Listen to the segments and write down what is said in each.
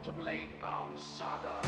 to BladeBound Saga.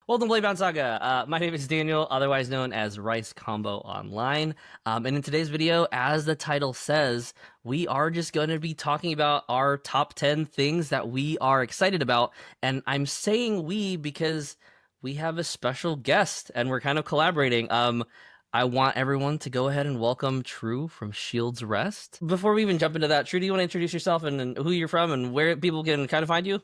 Welcome to BladeBound Saga. My name is Daniel, otherwise known as Rice Combo Online. And in today's video, as the title says, we are just going to be talking about our top 10 things that we are excited about. And I'm saying we because we have a special guest and we're kind of collaborating. I want everyone to go ahead and welcome True from Shield's Rest. Before we even jump into that, True, do you want to introduce yourself and who you're from and where people can kind of find you?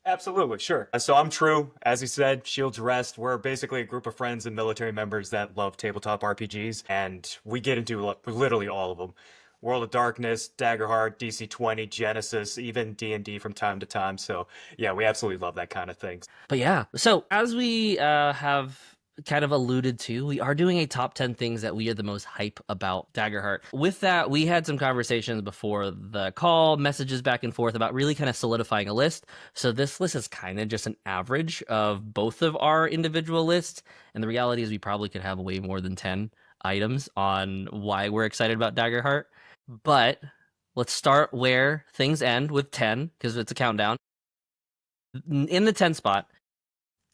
Absolutely, sure. So I'm True, as he said, Shield's Rest. We're basically a group of friends and military members that love tabletop RPGs, and we get into literally all of them. World of Darkness, Daggerheart, DC-20, Genesis, even D&D from time to time. So yeah, we absolutely love that kind of thing. But yeah, so as we have kind of alluded to, we are doing a top 10 things that we are the most hype about Daggerheart. With that, we had some conversations before the call, messages back and forth about really kind of solidifying a list. So this list is kind of just an average of both of our individual lists. And the reality is we probably could have way more than 10 items on why we're excited about Daggerheart. But let's start where things end with 10, because it's a countdown. In the 10 spot,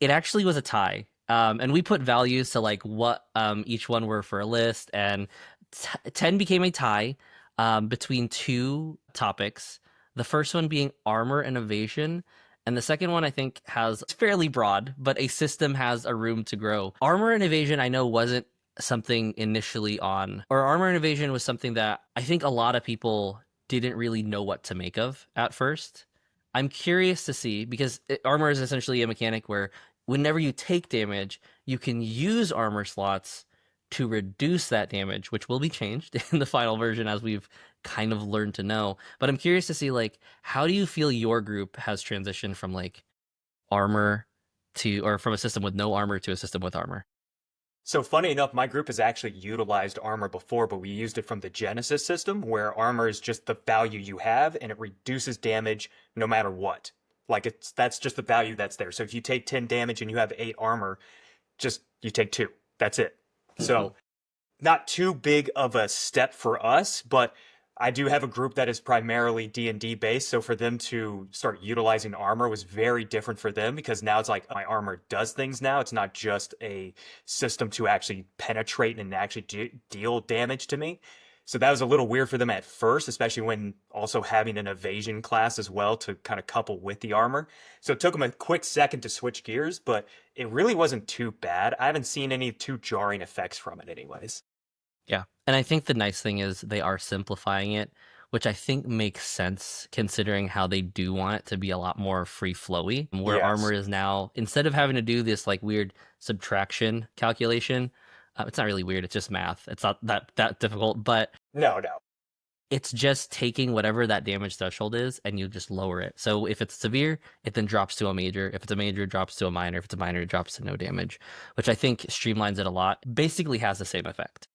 it actually was a tie. And we put values to like what each one were for a list, and 10 became a tie between two topics. The first one being armor and evasion, and the second one I think has it's fairly broad, but a system has a room to grow. Armor and evasion I know wasn't something initially on, or armor and evasion was something that I think a lot of people didn't really know what to make of at first. I'm curious to see because armor is essentially a mechanic where whenever you take damage, you can use armor slots to reduce that damage, which will be changed in the final version as we've kind of learned to know. But I'm curious to see like how do you feel your group has transitioned from like armor to or from a system with no armor to a system with armor? So funny enough, my group has actually utilized armor before, but we used it from the Genesis system, where armor is just the value you have, and it reduces damage no matter what. Like that's just the value that's there. So if you take 10 damage and you have 8 armor, just you take 2. That's it. So not too big of a step for us, but I do have a group that is primarily D&D based, so for them to start utilizing armor was very different for them because now it's like my armor does things now. It's not just a system to actually penetrate and actually deal damage to me. So that was a little weird for them at first, especially when also having an evasion class as well to kind of couple with the armor. So it took them a quick second to switch gears, but it really wasn't too bad. I haven't seen any too jarring effects from it anyways. Yeah. And I think the nice thing is they are simplifying it, which I think makes sense considering how they do want it to be a lot more free flowy, where Yes. armor is now, instead of having to do this like weird subtraction calculation, it's not really weird, it's just math. It's not that difficult, but No, no. it's just taking whatever that damage threshold is and you just lower it. So if it's severe, it then drops to a major. If it's a major, it drops to a minor. If it's a minor, it drops to no damage, which I think streamlines it a lot. Basically has the same effect.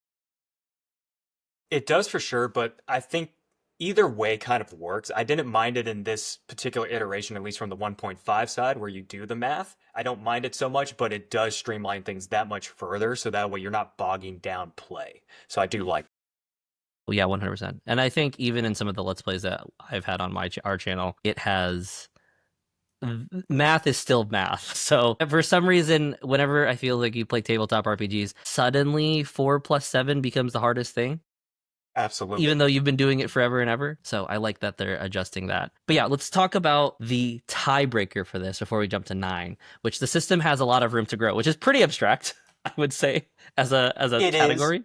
It does for sure, but I think either way kind of works. I didn't mind it in this particular iteration, at least from the 1.5 side where you do the math. I don't mind it so much, but it does streamline things that much further, so that way you're not bogging down play. So I do like. Well, yeah, 100%. And I think even in some of the Let's Plays that I've had on our channel, it has math is still math. So for some reason, whenever I feel like you play tabletop RPGs, suddenly 4 plus 7 becomes the hardest thing, even Absolutely. though you've been doing it forever and ever. So I like that they're adjusting that. But yeah, let's talk about the tiebreaker for this before we jump to 9, which the system has a lot of room to grow, which is pretty abstract, I would say, as a It is. category.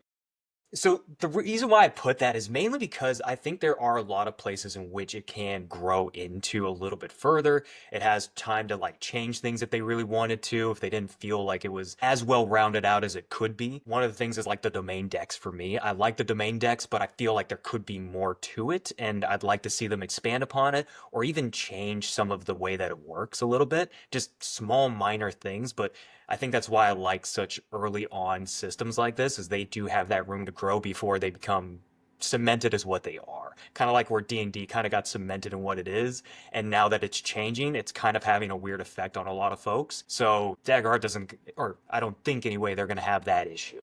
So the reason why I put that is mainly because I think there are a lot of places in which it can grow into a little bit further. It has time to like change things if they really wanted to, if they didn't feel like it was as well rounded out as it could be. One of the things is like the domain decks for me. I like the domain decks, but I feel like there could be more to it, and I'd like to see them expand upon it or even change some of the way that it works a little bit. Just small minor things, but I think that's why I like such early on systems like this, is they do have that room to grow before they become cemented as what they are. Kind of like where D&D kind of got cemented in what it is, and now that it's changing, it's kind of having a weird effect on a lot of folks. So Daggerheart doesn't, or I don't think anyway, they're going to have that issue.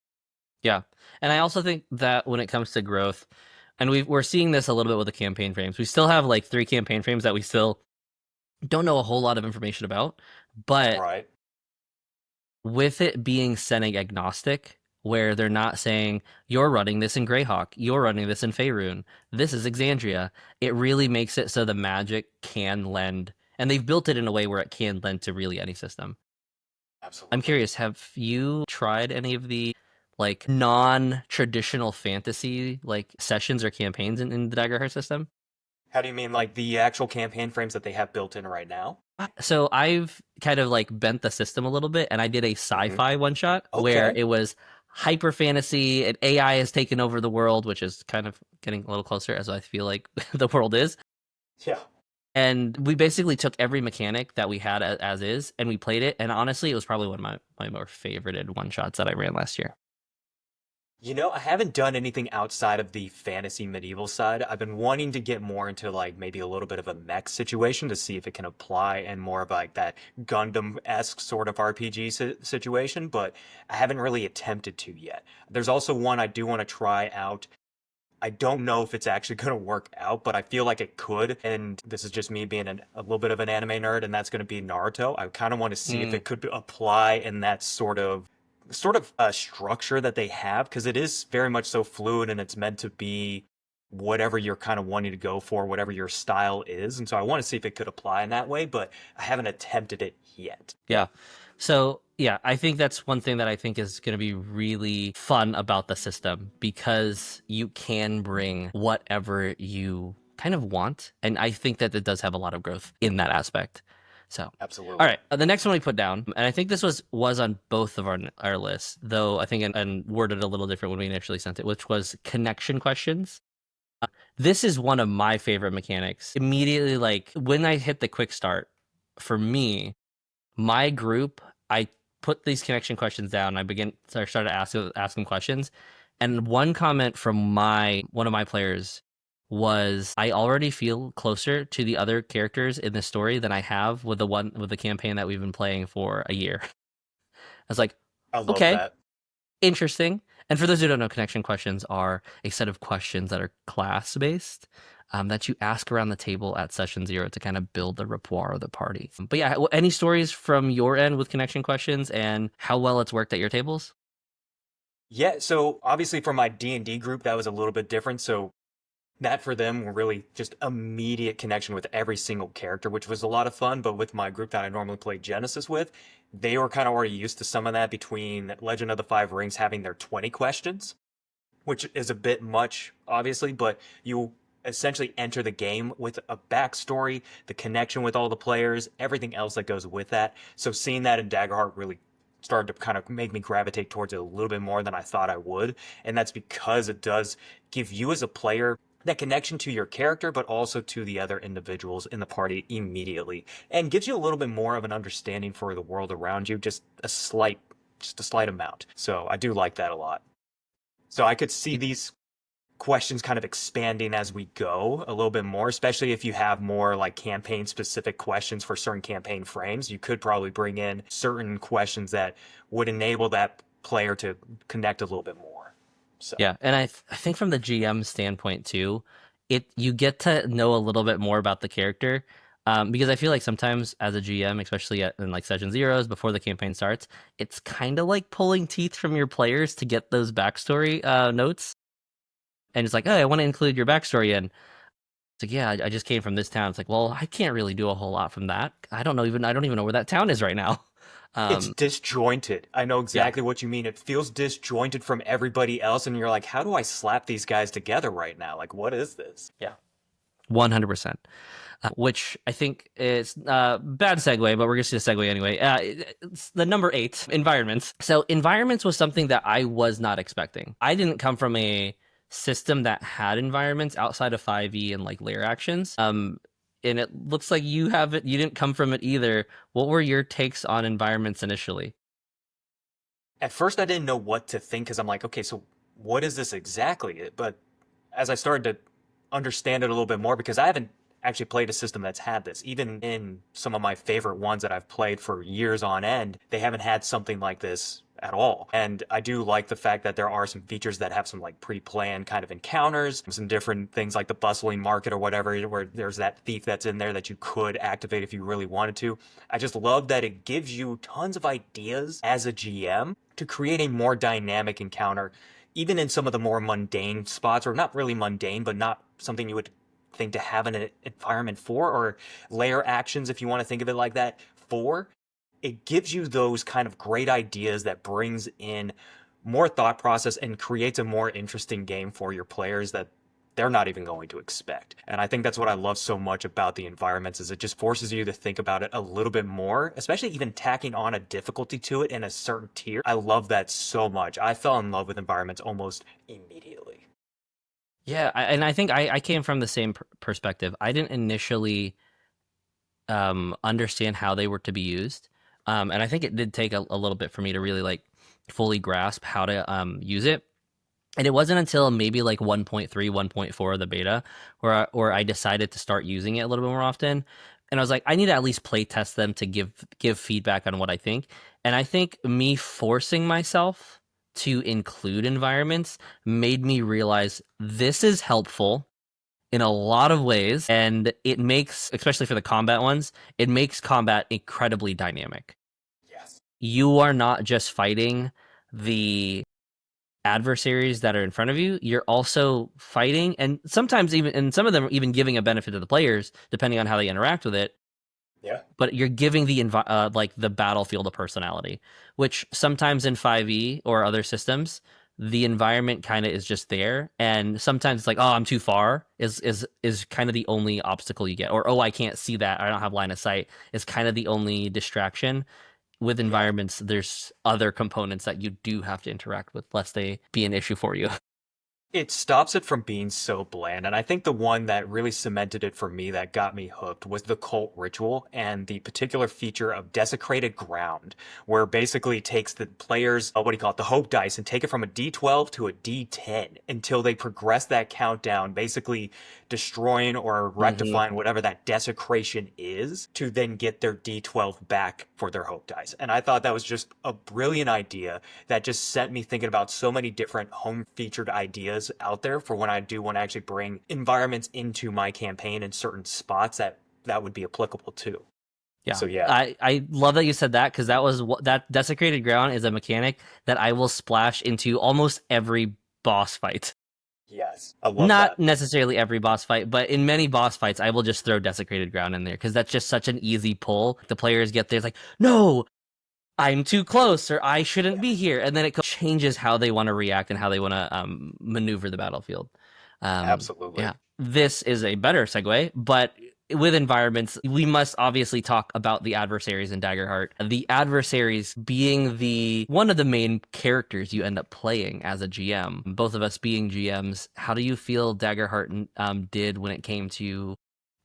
Yeah. And I also think that when it comes to growth, and we're seeing this a little bit with the campaign frames. We still have like 3 campaign frames that we still don't know a whole lot of information about, but Right. with it being setting agnostic, where they're not saying you're running this in Greyhawk, you're running this in Faerun, this is Exandria, it really makes it so the magic can lend, and they've built it in a way where it can lend to really any system. Absolutely. I'm curious, have you tried any of the like non-traditional fantasy like sessions or campaigns in the Daggerheart system? How do you mean, like the actual campaign frames that they have built in right now? So I've kind of like bent the system a little bit, and I did a sci-fi one shot where Okay. it was hyper fantasy and AI has taken over the world, which is kind of getting a little closer as I feel like the world is. Yeah. And we basically took every mechanic that we had as is, and we played it. And honestly, it was probably one of my more favorited one shots that I ran last year. You know, I haven't done anything outside of the fantasy medieval side. I've been wanting to get more into like maybe a little bit of a mech situation to see if it can apply in more of like that Gundam-esque sort of RPG situation, but I haven't really attempted to yet. There's also one I do want to try out. I don't know if it's actually going to work out, but I feel like it could. And this is just me being a little bit of an anime nerd, and that's going to be Naruto. I kind of want to see if it could apply in that sort of structure that they have, because it is very much so fluid and it's meant to be whatever you're kind of wanting to go for, whatever your style is. And so I want to see if it could apply in that way, but I haven't attempted it yet. Yeah. So, yeah, I think that's one thing that I think is going to be really fun about the system, because you can bring whatever you kind of want. And I think that it does have a lot of growth in that aspect. So, Absolutely. all right, the next one we put down, and I think this was on both of our lists, though I think and worded a little different when we initially sent it, which was connection questions. This is one of my favorite mechanics. Immediately, like when I hit the quick start, for me, my group, I put these connection questions down. I started asking questions, and one comment from one of my players was, I already feel closer to the other characters in the story than I have with the campaign that we've been playing for a year. I was like, I love okay, that. interesting. And for those who don't know, connection questions are a set of questions that are class based, that you ask around the table at session 0 to kind of build the rapport of the party. But yeah, any stories from your end with connection questions and how well it's worked at your tables? Yeah, so obviously for my D&D group, that was a little bit different. So that for them were really just immediate connection with every single character, which was a lot of fun. But with my group that I normally play Genesis with, they were kind of already used to some of that between Legend of the Five Rings having their 20 questions, which is a bit much, obviously, but you essentially enter the game with a backstory, the connection with all the players, everything else that goes with that. So seeing that in Daggerheart really started to kind of make me gravitate towards it a little bit more than I thought I would. And that's because it does give you as a player that connection to your character, but also to the other individuals in the party immediately, and gives you a little bit more of an understanding for the world around you, just a slight amount. So I do like that a lot. So I could see these questions kind of expanding as we go a little bit more, especially if you have more like campaign specific questions for certain campaign frames. You could probably bring in certain questions that would enable that player to connect a little bit more. So Yeah, and I think from the GM standpoint too, you get to know a little bit more about the character, because I feel like sometimes as a GM, especially in like session zeros before the campaign starts, it's kind of like pulling teeth from your players to get those backstory notes, and it's like, oh, I want to include your backstory in. It's like, yeah, I just came from this town. It's like, well, I can't really do a whole lot from that. I don't even know where that town is right now. it's disjointed. I know Yeah, exactly what you mean. It feels disjointed from everybody else, and you're like, how do I slap these guys together right now? Like, what is this? yeah, 100%. Which I think is bad segue, but we're just going to segue anyway. It's the number 8, environments. So environments was something that I was not expecting. I didn't come from a system that had environments outside of 5e and like layer actions. And it looks like you didn't come from it either. What were your takes on environments initially? At first, I didn't know what to think because I'm like, okay, so what is this exactly? But as I started to understand it a little bit more, because I haven't actually played a system that's had this. Even in some of my favorite ones that I've played for years on end, they haven't had something like this at all. And I do like the fact that there are some features that have some like pre-planned kind of encounters, some different things like the bustling market or whatever, where there's that thief that's in there that you could activate if you really wanted to. I just love that it gives you tons of ideas as a GM to create a more dynamic encounter, even in some of the more mundane spots, or not really mundane, but not something you would think to have an environment for, or layer actions, if you want to think of it like that, for. It gives you those kind of great ideas that brings in more thought process and creates a more interesting game for your players that they're not even going to expect. And I think that's what I love so much about the environments, is it just forces you to think about it a little bit more, especially even tacking on a difficulty to it in a certain tier. I love that so much. I fell in love with environments almost immediately. Yeah, and I think I came from the same perspective. I didn't initially understand how they were to be used, and I think it did take a little bit for me to really like fully grasp how to use it. And it wasn't until maybe like 1.3, 1.4 of the beta where I decided to start using it a little bit more often. And I was like, I need to at least play test them to give feedback on what I think. And I think me forcing myself to include environments made me realize this is helpful in a lot of ways. And it makes, especially for the combat ones, it makes combat incredibly dynamic. Yes. You are not just fighting the adversaries that are in front of you, you're also fighting, and sometimes even, and some of them even giving a benefit to the players depending on how they interact with it. Yeah. But you're giving the like the battlefield a personality, which sometimes in 5e or other systems the environment kind of is just there, and sometimes it's like, oh, I'm too far is kind of the only obstacle you get, or oh, I can't see that, I don't have line of sight, is kind of the only distraction. With Yeah. environments, there's other components that you do have to interact with, lest they be an issue for you. It stops it from being so bland. And I think the one that really cemented it for me, that got me hooked, was the cult ritual and the particular feature of desecrated ground, where basically it takes the players, what do you call it, the hope dice, and take it from a D12 to a D10 until they progress that countdown, basically destroying or rectifying whatever that desecration is, to then get their D12 back for their hope dice. And I thought that was just a brilliant idea that just set me thinking about so many different home featured ideas out there for when I do want to actually bring environments into my campaign in certain spots that would be applicable to. Yeah. So yeah. I love that you said that, because that was that desecrated ground is a mechanic that I will splash into almost every boss fight. Yes. I love Not that. necessarily every boss fight, but in many boss fights, I will just throw desecrated ground in there because that's just such an easy pull. The players get there, it's like, no, I'm too close, or I shouldn't be here, and then it changes how they want to react and how they want to maneuver the battlefield. Absolutely. Yeah, this is a better segue, but with environments, we must obviously talk about the adversaries in Daggerheart. The adversaries being the one of the main characters you end up playing as a GM. Both of us being GMs, how do you feel Daggerheart did when it came to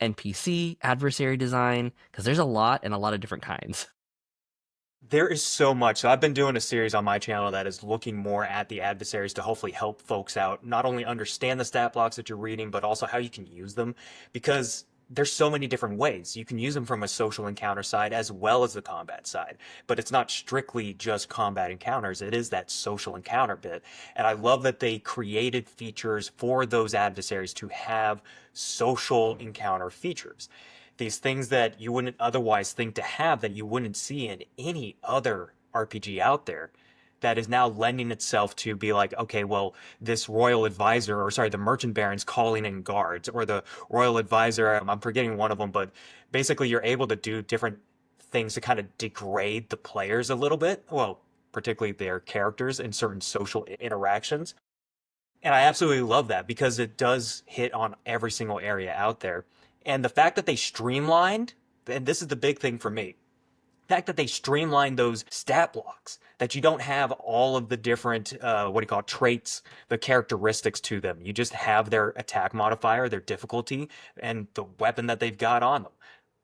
NPC adversary design? Because there's a lot and a lot of different kinds. There is so much. So I've been doing a series on my channel that is looking more at the adversaries to hopefully help folks out, not only understand the stat blocks that you're reading, but also how you can use them, because there's so many different ways. You can use them from a social encounter side as well as the combat side, but it's not strictly just combat encounters. It is that social encounter bit. And I love that they created features for those adversaries to have social encounter features, these things that you wouldn't otherwise think to have, that you wouldn't see in any other RPG out there, that is now lending itself to be like, okay, well, this royal advisor, or sorry, the merchant baron's calling in guards, or the royal advisor, I'm forgetting one of them, but basically you're able to do different things to kind of degrade the players a little bit, well, particularly their characters in certain social interactions. And I absolutely love that because it does hit on every single area out there. And the fact that they streamlined, and this is the big thing for me, the fact that they streamlined those stat blocks, that you don't have all of the different, what do you call it, traits, the characteristics to them. You just have their attack modifier, their difficulty, and the weapon that they've got on them.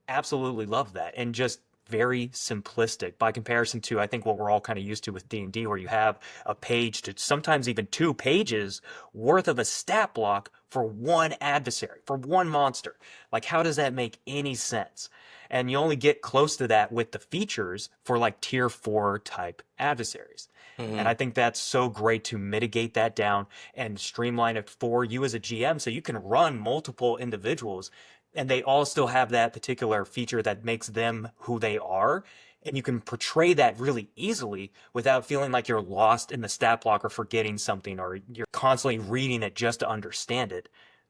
Absolutely love that. And just very simplistic by comparison to, I think, what we're all kind of used to with D&D, where you have a page to sometimes even 2 pages worth of a stat block for one adversary, for one monster. Like, how does that make any sense? And you only get close to that with the features for like tier 4 type adversaries. And I think that's so great to mitigate that down and streamline it for you as a GM so you can run multiple individuals and they all still have that particular feature that makes them who they are. And you can portray that really easily without feeling like you're lost in the stat block or forgetting something or you're constantly reading it just to understand it.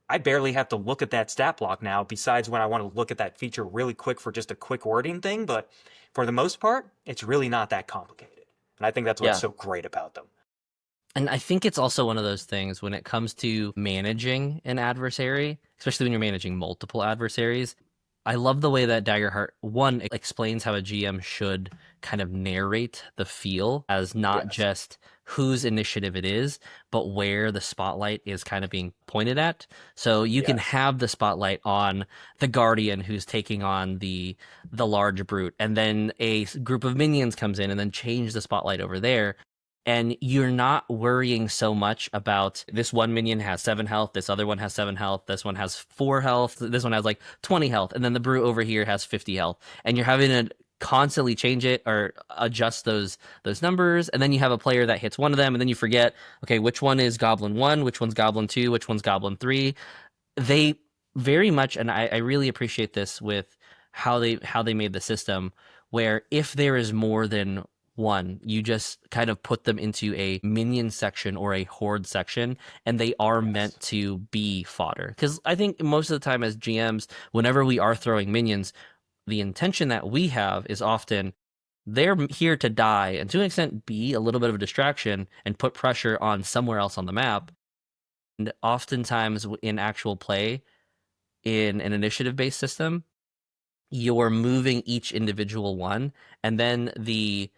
I barely have to look at that stat block now, besides when I want to look at that feature really quick for just a quick wording thing. But for the most part, it's really not that complicated. And I think that's what's Yeah. so great about them. And I think it's also one of those things when it comes to managing an adversary, especially when you're managing multiple adversaries. I love the way that Daggerheart, one, explains how a GM should kind of narrate the feel as not Yes. just whose initiative it is, but where the spotlight is kind of being pointed at. So you can Yes. have the spotlight on the Guardian who's taking on the large brute, and then a group of minions comes in and then change the spotlight over there. And you're not worrying so much about this one minion has 7 health, this other one has 7 health, this one has 4 health, this one has like 20 health, and then the brute over here has 50 health. And you're having to constantly change it or adjust those numbers. And then you have a player that hits one of them, and then you forget, okay, which one is Goblin 1, which one's Goblin 2, which one's Goblin 3. They very much, and I really appreciate this with how they made the system, where if there is more than one, you just kind of put them into a minion section or a horde section, and they are meant to be fodder. Because I think most of the time as GMs, whenever we are throwing minions, the intention that we have is often they're here to die and to an extent be a little bit of a distraction and put pressure on somewhere else on the map. And oftentimes in actual play, in an initiative-based system, you're moving each individual one, and then the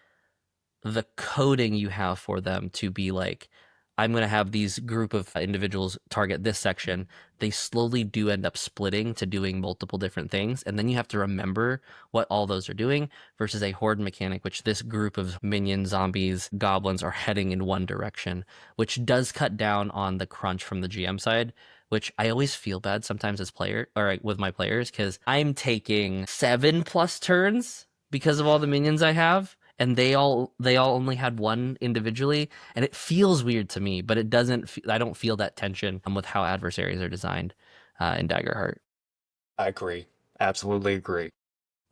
coding you have for them to be like, I'm going to have these group of individuals target this section. They slowly do end up splitting to doing multiple different things. And then you have to remember what all those are doing versus a horde mechanic, which this group of minions, zombies, goblins are heading in one direction, which does cut down on the crunch from the GM side, which I always feel bad sometimes as player or with my players because I'm taking 7+ turns because of all the minions I have. And they all only had one individually, and it feels weird to me, but it doesn't. I don't feel that tension with how adversaries are designed in Daggerheart. I agree. Absolutely agree.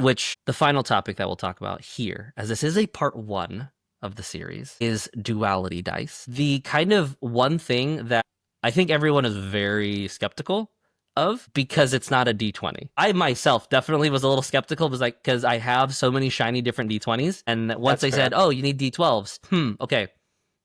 Which the final topic that we'll talk about here, as this is a part 1 of the series, is duality dice. The kind of one thing that I think everyone is very skeptical of because it's not a D20. I myself definitely was a little skeptical because I have so many shiny different D20s, and once they said, "Oh, you need D12s," okay.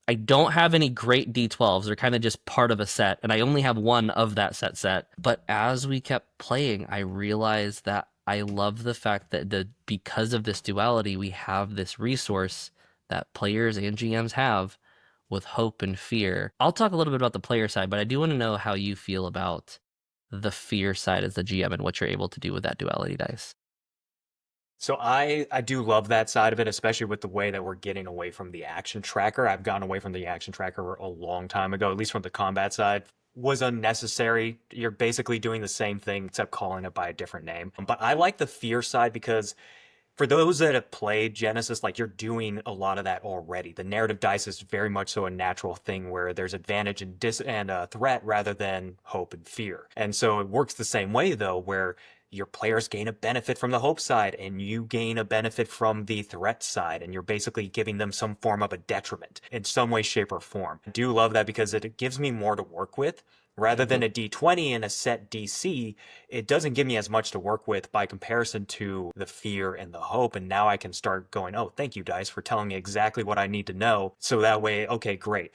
I don't have any great D12s. They're kind of just part of a set, and I only have one of that set. But as we kept playing, I realized that I love the fact that because of this duality, we have this resource that players and GMs have with hope and fear. I'll talk a little bit about the player side, but I do want to know how you feel about the fear side as the GM and what you're able to do with that duality dice. So I do love that side of it, especially with the way that we're getting away from the action tracker. I've gotten away from the action tracker a long time ago, at least from the combat side. Was unnecessary. You're basically doing the same thing except calling it by a different name. But I like the fear side because for those that have played Genesis, like you're doing a lot of that already. The narrative dice is very much so a natural thing where there's advantage and threat rather than hope and fear. And so it works the same way though, where your players gain a benefit from the hope side and you gain a benefit from the threat side, and you're basically giving them some form of a detriment in some way, shape, or form. I do love that because it gives me more to work with. Rather than a D20 and a set DC, it doesn't give me as much to work with by comparison to the fear and the hope. And now I can start going, oh, thank you, dice, for telling me exactly what I need to know. So that way, okay, great.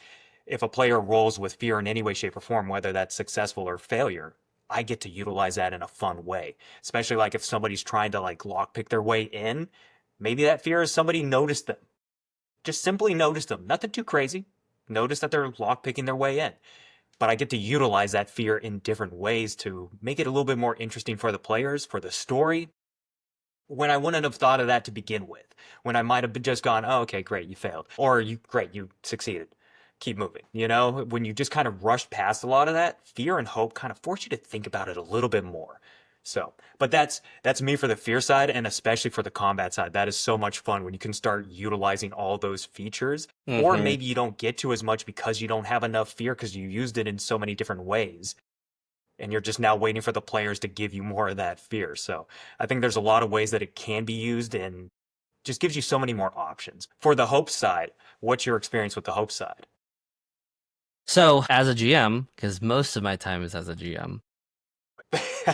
If a player rolls with fear in any way, shape, or form, whether that's successful or failure, I get to utilize that in a fun way. Especially like if somebody's trying to like lockpick their way in, maybe that fear is somebody noticed them. Just simply notice them. Nothing too crazy. Notice that they're lockpicking their way in. But I get to utilize that fear in different ways to make it a little bit more interesting for the players, for the story, when I wouldn't have thought of that to begin with. When I might have just gone, oh, okay, great, you failed. Or great, you succeeded. keep moving. You know, when you just kind of rush past a lot of that, fear and hope kind of force you to think about it a little bit more. So, but that's me for the fear side, and especially for the combat side. That is so much fun when you can start utilizing all those features, or Mm-hmm. maybe you don't get to as much because you don't have enough fear because you used it in so many different ways, and you're just now waiting for the players to give you more of that fear. So, I think there's a lot of ways that it can be used, and just gives you so many more options. For the hope side, what's your experience with the hope side? So, as a GM, because most of my time is as a GM,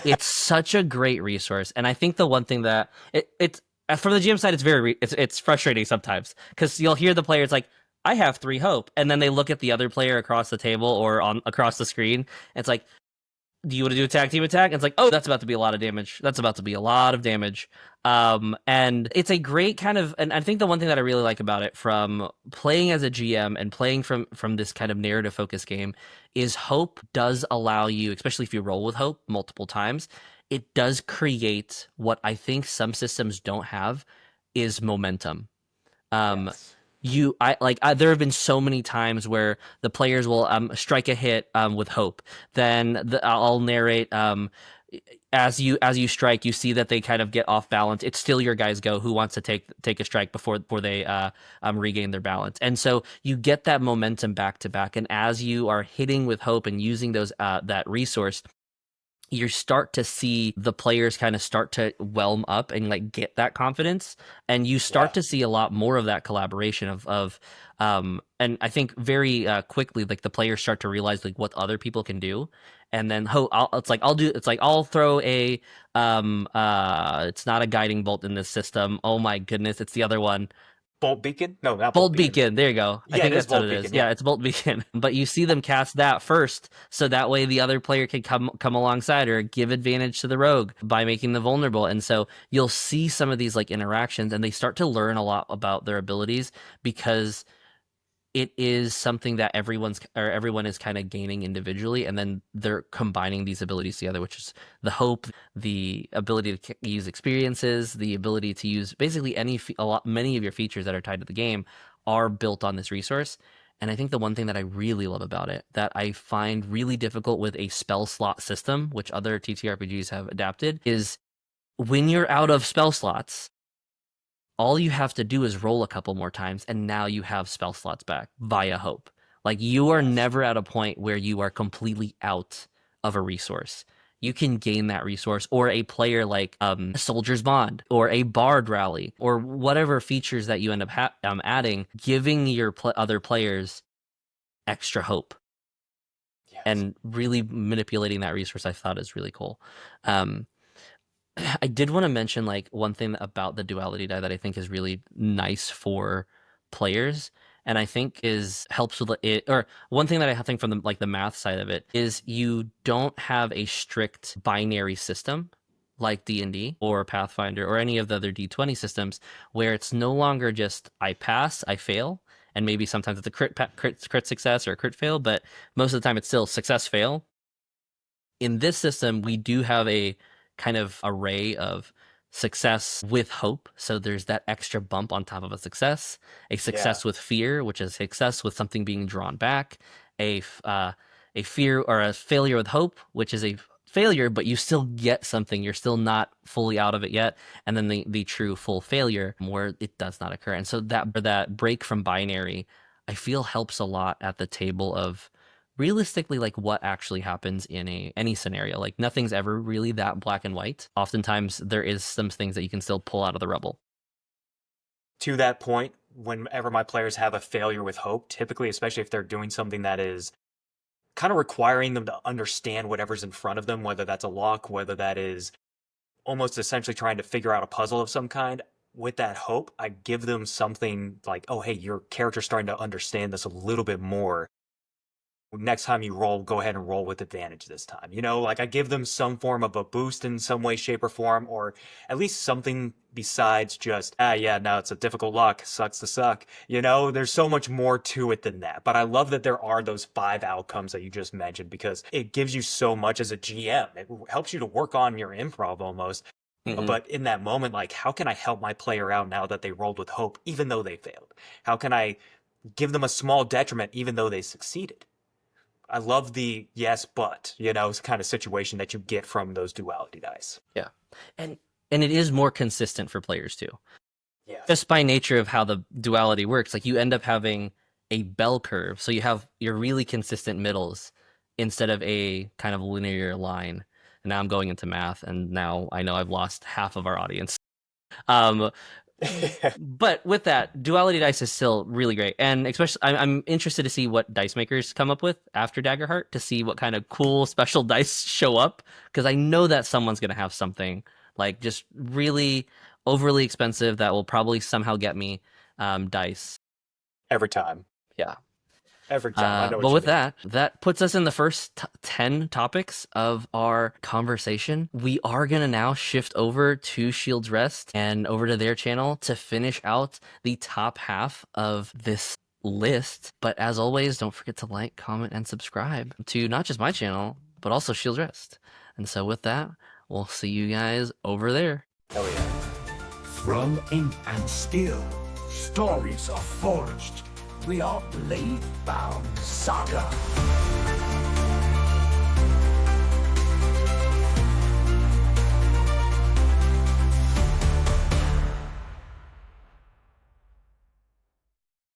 it's such a great resource. And I think the one thing that it's from the GM side, it's frustrating sometimes because you'll hear the players like, I have 3 hope. And then they look at the other player across the table or on across the screen. And it's like, do you want to do a tag team attack? And it's like, oh, that's about to be a lot of damage. That's about to be a lot of damage. And it's a great kind of, and I think the one thing that I really like about it from playing as a GM and playing from this kind of narrative focused game is hope does allow you, especially if you roll with hope multiple times, it does create what I think some systems don't have is momentum. Um, Yes. there have been so many times where the players will strike a hit with hope. Then I'll narrate as you strike, you see that they kind of get off balance. It's still your guys' go. Who wants to take a strike before they regain their balance? And so you get that momentum back to back. And as you are hitting with hope and using those that resource, you start to see the players kind of start to whelm up and like get that confidence, and you start Yeah. to see a lot more of that collaboration of and I think very quickly like the players start to realize like what other people can do, and then it's like I'll throw a it's not a guiding bolt in this system, oh my goodness, it's the other one. Bolt Beacon? No, not Bolt Bolt Beacon. Beacon, there you go. I Yeah, it think is that's what Bolt it is. Beacon. Yeah, Yeah. it's Bolt Beacon. But you see them cast that first, so that way the other player can come alongside or give advantage to the rogue by making them vulnerable. And so you'll see some of these like interactions, and they start to learn a lot about their abilities because it is something that everyone is kind of gaining individually, and then they're combining these abilities together, which is the hope, the ability to use experiences, the ability to use basically many of your features that are tied to the game are built on this resource. And I think the one thing that I really love about it, that I find really difficult with a spell slot system, which other TTRPGs have adapted, is when you're out of spell slots, all you have to do is roll a couple more times, and now you have spell slots back via hope. Like you are Yes. never at a point where you are completely out of a resource. You can gain that resource, or a player like a Soldier's Bond, or a Bard Rally, or whatever features that you end up adding, giving your other players extra hope Yes. and really manipulating that resource. I thought is really cool. Um, I did want to mention like one thing about the duality die that I think is really nice for players, and I think is helps with it. Or one thing that I think from the math side of it is you don't have a strict binary system like D&D or Pathfinder or any of the other D20 systems where it's no longer just I pass, I fail, and maybe sometimes it's a crit success or a crit fail, but most of the time it's still success fail. In this system, we do have a kind of array of success with hope. So there's that extra bump on top of a Yeah. success with fear, which is success with something being drawn back, a fear or a failure with hope, which is a failure, but you still get something. You're still not fully out of it yet. And then the true full failure where it does not occur. And so that break from binary, I feel helps a lot at the table of realistically like what actually happens in any scenario. Like nothing's ever really that black and white. Oftentimes there is some things that you can still pull out of the rubble. To that point, whenever my players have a failure with hope, typically, especially if they're doing something that is kind of requiring them to understand whatever's in front of them, whether that's a lock, whether that is almost essentially trying to figure out a puzzle of some kind. With that hope, I give them something like, oh, hey, your character's starting to understand this a little bit more. Next time you roll, go ahead and roll with advantage this time. You know, like I give them some form of a boost in some way, shape, or form, or at least something besides just, yeah, no, it's a difficult luck, sucks to suck. You know, there's so much more to it than that. But I love that there are those 5 outcomes that you just mentioned because it gives you so much as a GM. It helps you to work on your improv almost. Mm-hmm. But in that moment, like, how can I help my player out now that they rolled with hope, even though they failed? How can I give them a small detriment even though they succeeded. I love the yes, but, kind of situation that you get from those duality dice. Yeah. And it is more consistent for players too. Yes. Just by nature of how the duality works, like you end up having a bell curve. So you have your really consistent middles instead of a kind of linear line. And now I'm going into math, and now I know I've lost half of our audience. But with that, duality dice is still really great, and especially I'm interested to see what dice makers come up with after Daggerheart to see what kind of cool special dice show up, because I know that someone's gonna have something like just really overly expensive that will probably somehow get me dice. Every time. Yeah. Every time. I know what but you with mean. that puts us in the first 10 topics of our conversation. We are going to now shift over to Shield's Rest and over to their channel to finish out the top half of this list. But as always, don't forget to like, comment, and subscribe to not just my channel, but also Shield's Rest. And so with that, we'll see you guys over there. Hell yeah. From ink and steel, stories are forged. We are BladeBound Saga.